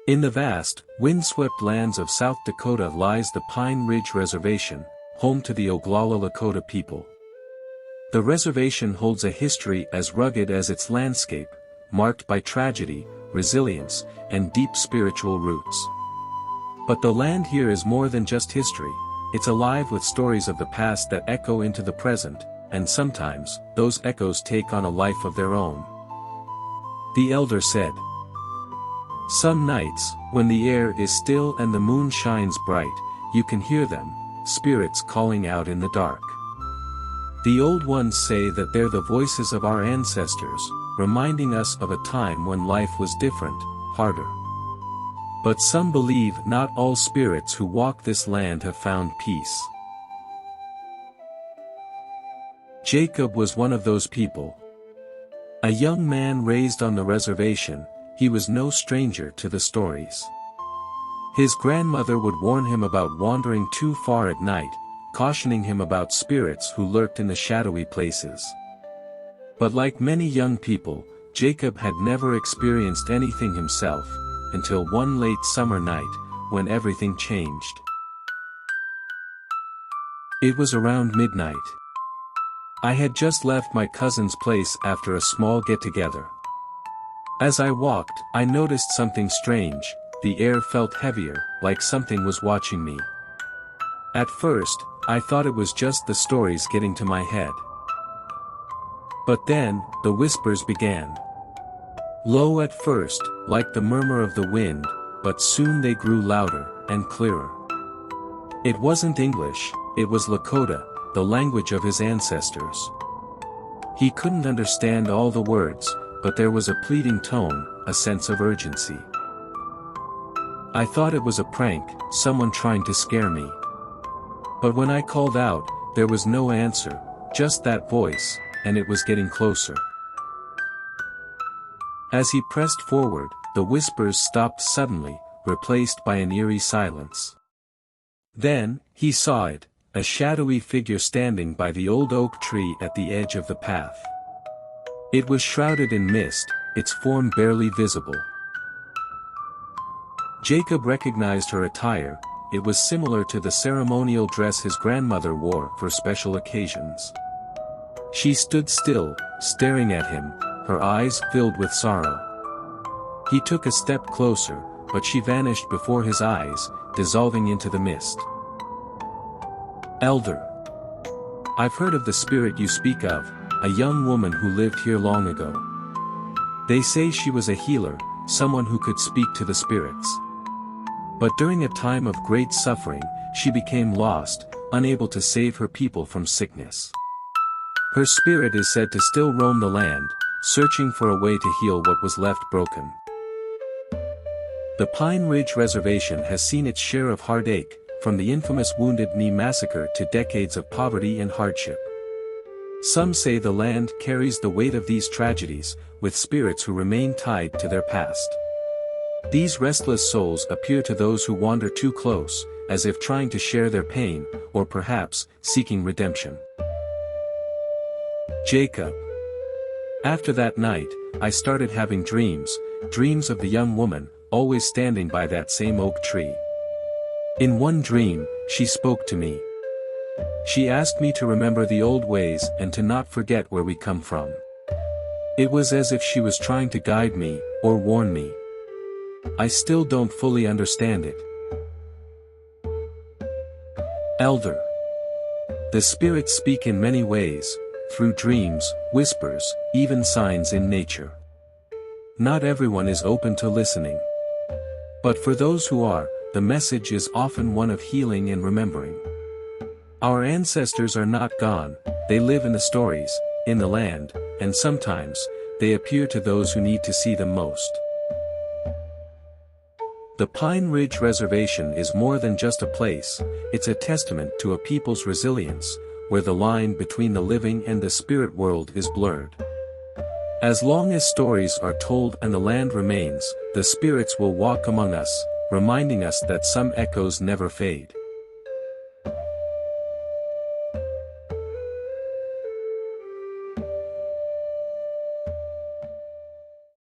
In the vast, windswept lands of South Dakota lies the Pine Ridge Reservation, home to the Oglala Lakota people. The reservation holds a history as rugged as its landscape, marked by tragedy, resilience, and deep spiritual roots. But the land here is more than just history, it's alive with stories of the past that echo into the present, and sometimes, those echoes take on a life of their own. The elder said. Some nights, when the air is still and the moon shines bright, you can hear them, spirits calling out in the dark. The old ones say that they're the voices of our ancestors, reminding us of a time when life was different, harder. But some believe not all spirits who walk this land have found peace. Jacob was one of those people. A young man raised on the reservation, he was no stranger to the stories. His grandmother would warn him about wandering too far at night, cautioning him about spirits who lurked in the shadowy places. But like many young people, Jacob had never experienced anything himself, until one late summer night, when everything changed. It was around midnight. I had just left my cousin's place after a small get-together. As I walked, I noticed something strange. The air felt heavier, like something was watching me. At first, I thought it was just the stories getting to my head. But then, the whispers began. Low at first, like the murmur of the wind, but soon they grew louder, and clearer. It wasn't English, it was Lakota, the language of his ancestors. He couldn't understand all the words, but there was a pleading tone, a sense of urgency. I thought it was a prank, someone trying to scare me. But when I called out, there was no answer, just that voice, and it was getting closer. As he pressed forward, the whispers stopped suddenly, replaced by an eerie silence. Then, he saw it, a shadowy figure standing by the old oak tree at the edge of the path. It was shrouded in mist, its form barely visible. Jacob recognized her attire, it was similar to the ceremonial dress his grandmother wore for special occasions. She stood still, staring at him, her eyes filled with sorrow. He took a step closer, but she vanished before his eyes, dissolving into the mist. Elder. I've heard of the spirit you speak of, a young woman who lived here long ago. They say she was a healer, someone who could speak to the spirits. But during a time of great suffering, she became lost, unable to save her people from sickness. Her spirit is said to still roam the land, searching for a way to heal what was left broken. The Pine Ridge Reservation has seen its share of heartache, from the infamous Wounded Knee Massacre to decades of poverty and hardship. Some say the land carries the weight of these tragedies, with spirits who remain tied to their past. These restless souls appear to those who wander too close, as if trying to share their pain, or perhaps, seeking redemption. Jacob. After that night, I started having dreams of the young woman, always standing by that same oak tree. In one dream, she spoke to me. She asked me to remember the old ways and to not forget where we come from. It was as if she was trying to guide me, or warn me. I still don't fully understand it. Elder. The spirits speak in many ways, through dreams, whispers, even signs in nature. Not everyone is open to listening. But for those who are, the message is often one of healing and remembering. Our ancestors are not gone, they live in the stories, in the land, and sometimes, they appear to those who need to see them most. The Pine Ridge Reservation is more than just a place, it's a testament to a people's resilience, where the line between the living and the spirit world is blurred. As long as stories are told and the land remains, the spirits will walk among us, reminding us that some echoes never fade.